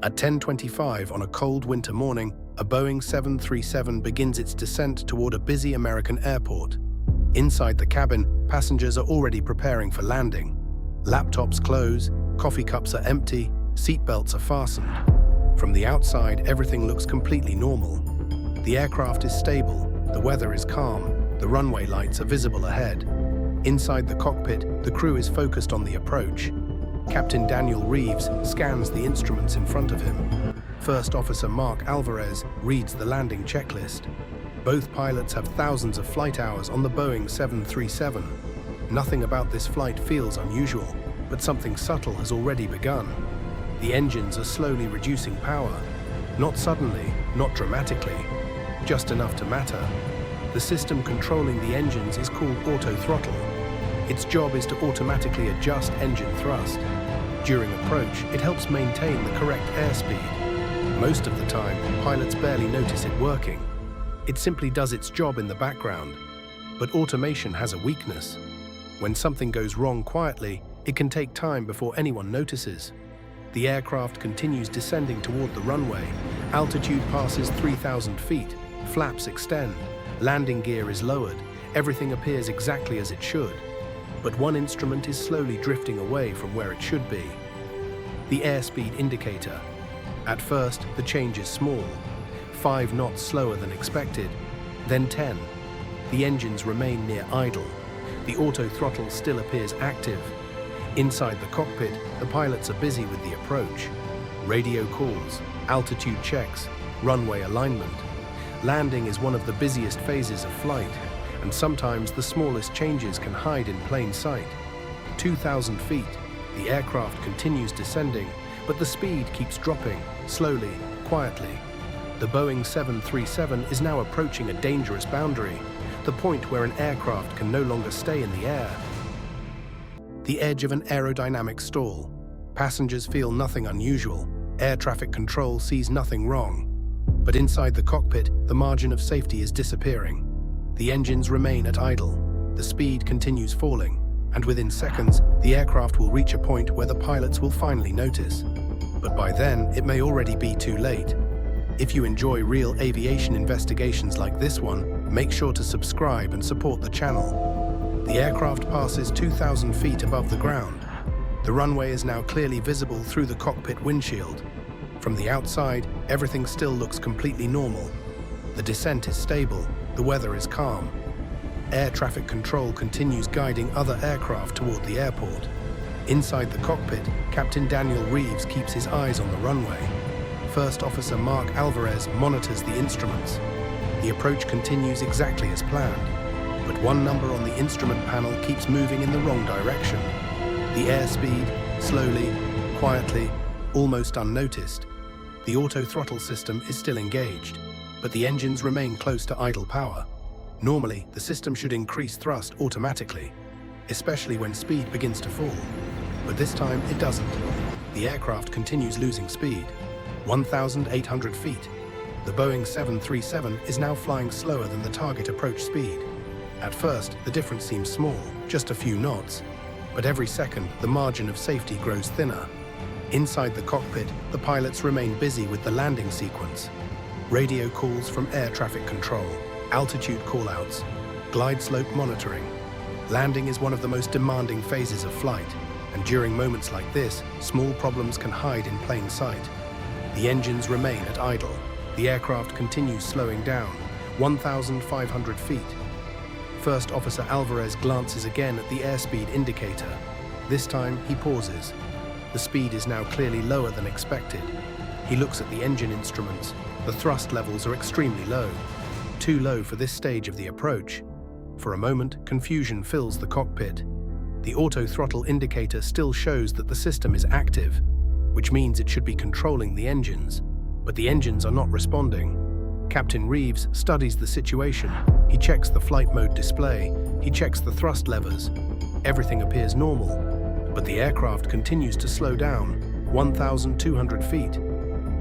At 10:25 on a cold winter morning, a Boeing 737 begins its descent toward a busy American airport. Inside the cabin, passengers are already preparing for landing. Laptops close, coffee cups are empty, seatbelts are fastened. From the outside, everything looks completely normal. The aircraft is stable, the weather is calm, the runway lights are visible ahead. Inside the cockpit, the crew is focused on the approach. Captain Daniel Reeves scans the instruments in front of him. First Officer Mark Alvarez reads the landing checklist. Both pilots have thousands of flight hours on the Boeing 737. Nothing about this flight feels unusual, but something subtle has already begun. The engines are slowly reducing power. Not suddenly, not dramatically, just enough to matter. The system controlling the engines is called autothrottle. Its job is to automatically adjust engine thrust. During approach, it helps maintain the correct airspeed. Most of the time, pilots barely notice it working. It simply does its job in the background. But automation has a weakness. When something goes wrong quietly, it can take time before anyone notices. The aircraft continues descending toward the runway. Altitude passes 3,000 feet. Flaps extend. Landing gear is lowered. Everything appears exactly as it should. But one instrument is slowly drifting away from where it should be. The airspeed indicator. At first, the change is small. 5 knots slower than expected. Then 10. The engines remain near idle. The autothrottle still appears active. Inside the cockpit, the pilots are busy with the approach. Radio calls, altitude checks, runway alignment. Landing is one of the busiest phases of flight, and sometimes the smallest changes can hide in plain sight. 2,000 feet, the aircraft continues descending, but the speed keeps dropping, slowly, quietly. The Boeing 737 is now approaching a dangerous boundary, the point where an aircraft can no longer stay in the air. The edge of an aerodynamic stall. Passengers feel nothing unusual. Air traffic control sees nothing wrong. But inside the cockpit, the margin of safety is disappearing. The engines remain at idle. The speed continues falling, and within seconds, the aircraft will reach a point where the pilots will finally notice. But by then, it may already be too late. If you enjoy real aviation investigations like this one, make sure to subscribe and support the channel. The aircraft passes 2,000 feet above the ground. The runway is now clearly visible through the cockpit windshield. From the outside, everything still looks completely normal. The descent is stable, the weather is calm. Air traffic control continues guiding other aircraft toward the airport. Inside the cockpit, Captain Daniel Reeves keeps his eyes on the runway. First Officer Mark Alvarez monitors the instruments. The approach continues exactly as planned, but one number on the instrument panel keeps moving in the wrong direction. The airspeed, slowly, quietly, almost unnoticed. The autothrottle system is still engaged, but the engines remain close to idle power. Normally, the system should increase thrust automatically, especially when speed begins to fall. But this time, it doesn't. The aircraft continues losing speed. 1,800 feet. The Boeing 737 is now flying slower than the target approach speed. At first, the difference seems small, just a few knots. But every second, the margin of safety grows thinner. Inside the cockpit, the pilots remain busy with the landing sequence. Radio calls from air traffic control, altitude callouts, glide slope monitoring. Landing is one of the most demanding phases of flight, and during moments like this, small problems can hide in plain sight. The engines remain at idle. The aircraft continues slowing down, 1,500 feet. First Officer Alvarez glances again at the airspeed indicator. This time, he pauses. The speed is now clearly lower than expected. He looks at the engine instruments. The thrust levels are extremely low. Too low for this stage of the approach. For a moment, confusion fills the cockpit. The autothrottle indicator still shows that the system is active, which means it should be controlling the engines. But the engines are not responding. Captain Reeves studies the situation. He checks the flight mode display. He checks the thrust levers. Everything appears normal. But the aircraft continues to slow down, 1,200 feet.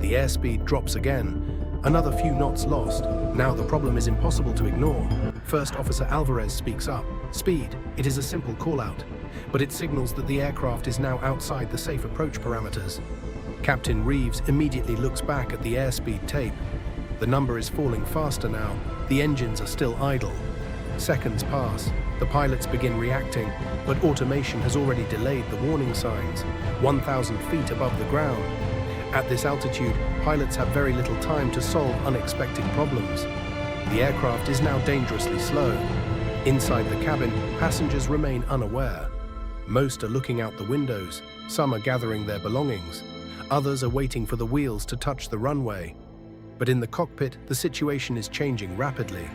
The airspeed drops again, another few knots lost. Now the problem is impossible to ignore. First Officer Alvarez speaks up. Speed, it is a simple call-out, but it signals that the aircraft is now outside the safe approach parameters. Captain Reeves immediately looks back at the airspeed tape. The number is falling faster now. The engines are still idle. Seconds pass. The pilots begin reacting, but automation has already delayed the warning signs, 1,000 feet above the ground. At this altitude, pilots have very little time to solve unexpected problems. The aircraft is now dangerously slow. Inside the cabin, passengers remain unaware. Most are looking out the windows. Some are gathering their belongings. Others are waiting for the wheels to touch the runway. But in the cockpit, the situation is changing rapidly.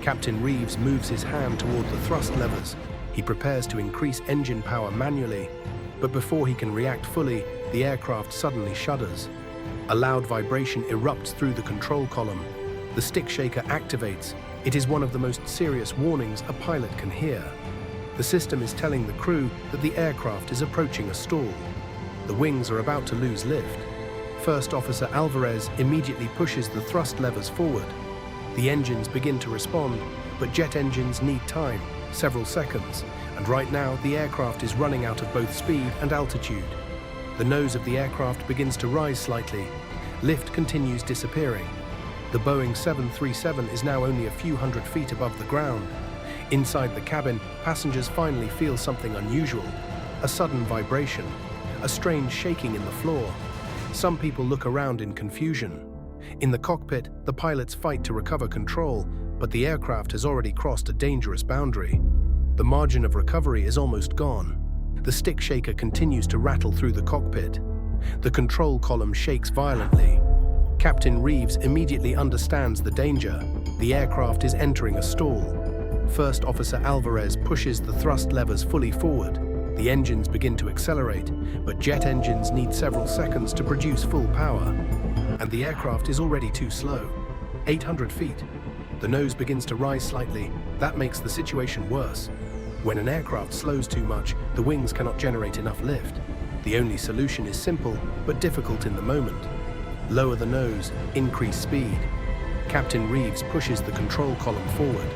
Captain Reeves moves his hand toward the thrust levers. He prepares to increase engine power manually. But before he can react fully, the aircraft suddenly shudders. A loud vibration erupts through the control column. The stick shaker activates. It is one of the most serious warnings a pilot can hear. The system is telling the crew that the aircraft is approaching a stall. The wings are about to lose lift. First Officer Alvarez immediately pushes the thrust levers forward. The engines begin to respond, but jet engines need time, several seconds, and right now the aircraft is running out of both speed and altitude. The nose of the aircraft begins to rise slightly. Lift continues disappearing. The Boeing 737 is now only a few hundred feet above the ground. Inside the cabin, passengers finally feel something unusual. A sudden vibration, a strange shaking in the floor. Some people look around in confusion. In the cockpit, the pilots fight to recover control, but the aircraft has already crossed a dangerous boundary. The margin of recovery is almost gone. The stick shaker continues to rattle through the cockpit. The control column shakes violently. Captain Reeves immediately understands the danger. The aircraft is entering a stall. First Officer Alvarez pushes the thrust levers fully forward. The engines begin to accelerate, but jet engines need several seconds to produce full power. And the aircraft is already too slow. 800 feet. The nose begins to rise slightly. That makes the situation worse. When an aircraft slows too much, the wings cannot generate enough lift. The only solution is simple, but difficult in the moment. Lower the nose, increase speed. Captain Reeves pushes the control column forward.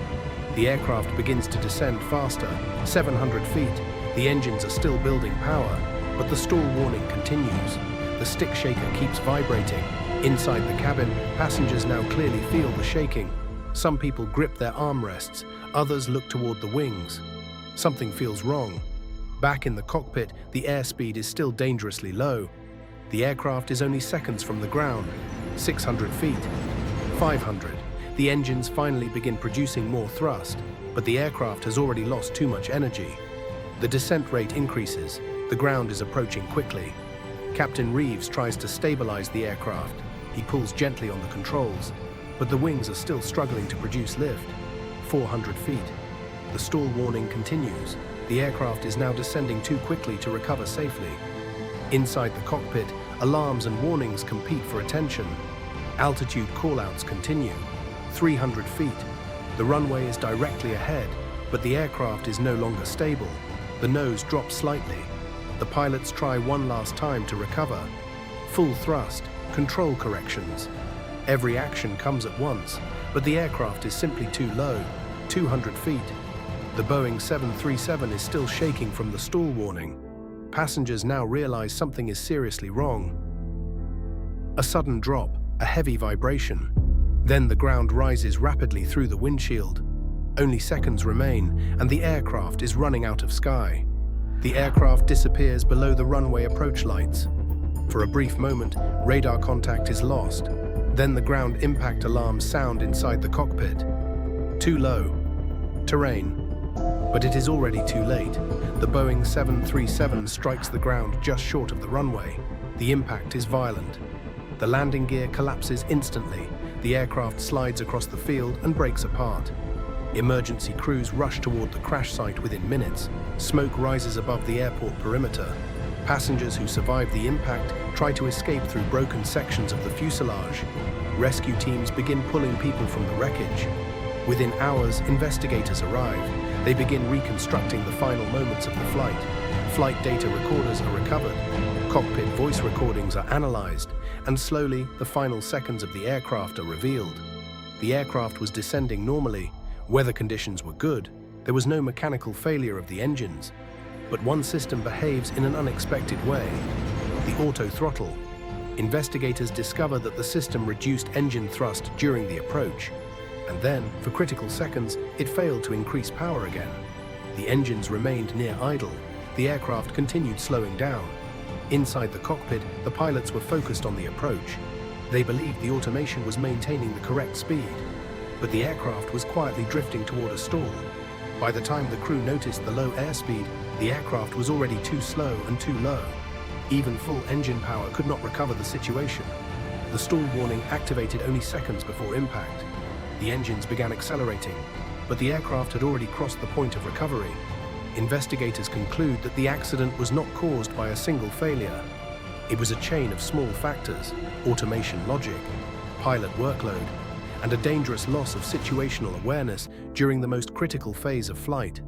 The aircraft begins to descend faster, 700 feet. The engines are still building power, but the stall warning continues. The stick shaker keeps vibrating. Inside the cabin, passengers now clearly feel the shaking. Some people grip their armrests, others look toward the wings. Something feels wrong. Back in the cockpit, the airspeed is still dangerously low. The aircraft is only seconds from the ground, 600 feet, 500. The engines finally begin producing more thrust, but the aircraft has already lost too much energy. The descent rate increases. The ground is approaching quickly. Captain Reeves tries to stabilize the aircraft. He pulls gently on the controls, but the wings are still struggling to produce lift. 400 feet. The stall warning continues. The aircraft is now descending too quickly to recover safely. Inside the cockpit, alarms and warnings compete for attention. Altitude callouts continue. 300 feet. The runway is directly ahead, but the aircraft is no longer stable. The nose drops slightly. The pilots try one last time to recover. Full thrust, control corrections. Every action comes at once, but the aircraft is simply too low, 200 feet. The Boeing 737 is still shaking from the stall warning. Passengers now realize something is seriously wrong. A sudden drop, a heavy vibration. Then the ground rises rapidly through the windshield. Only seconds remain, and the aircraft is running out of sky. The aircraft disappears below the runway approach lights. For a brief moment, radar contact is lost. Then the ground impact alarms sound inside the cockpit. Too low. Terrain. But it is already too late. The Boeing 737 strikes the ground just short of the runway. The impact is violent. The landing gear collapses instantly. The aircraft slides across the field and breaks apart. Emergency crews rush toward the crash site within minutes. Smoke rises above the airport perimeter. Passengers who survived the impact try to escape through broken sections of the fuselage. Rescue teams begin pulling people from the wreckage. Within hours, investigators arrive. They begin reconstructing the final moments of the flight. Flight data recorders are recovered. Cockpit voice recordings are analyzed. And slowly, the final seconds of the aircraft are revealed. The aircraft was descending normally. Weather conditions were good. There was no mechanical failure of the engines. But one system behaves in an unexpected way. The autothrottle. Investigators discover that the system reduced engine thrust during the approach, and then, for critical seconds, it failed to increase power again. The engines remained near idle. The aircraft continued slowing down. Inside the cockpit, the pilots were focused on the approach. They believed the automation was maintaining the correct speed, but the aircraft was quietly drifting toward a stall. By the time the crew noticed the low airspeed, the aircraft was already too slow and too low. Even full engine power could not recover the situation. The stall warning activated only seconds before impact. The engines began accelerating, but the aircraft had already crossed the point of recovery. Investigators conclude that the accident was not caused by a single failure. It was a chain of small factors: automation logic, pilot workload, and a dangerous loss of situational awareness during the most critical phase of flight.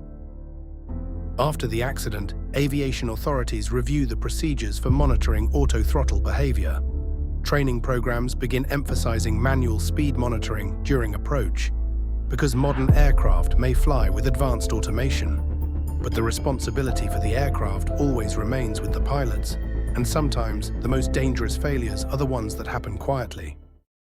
After the accident, aviation authorities review the procedures for monitoring autothrottle behavior. Training programs begin emphasizing manual speed monitoring during approach, because modern aircraft may fly with advanced automation. But the responsibility for the aircraft always remains with the pilots, and sometimes the most dangerous failures are the ones that happen quietly.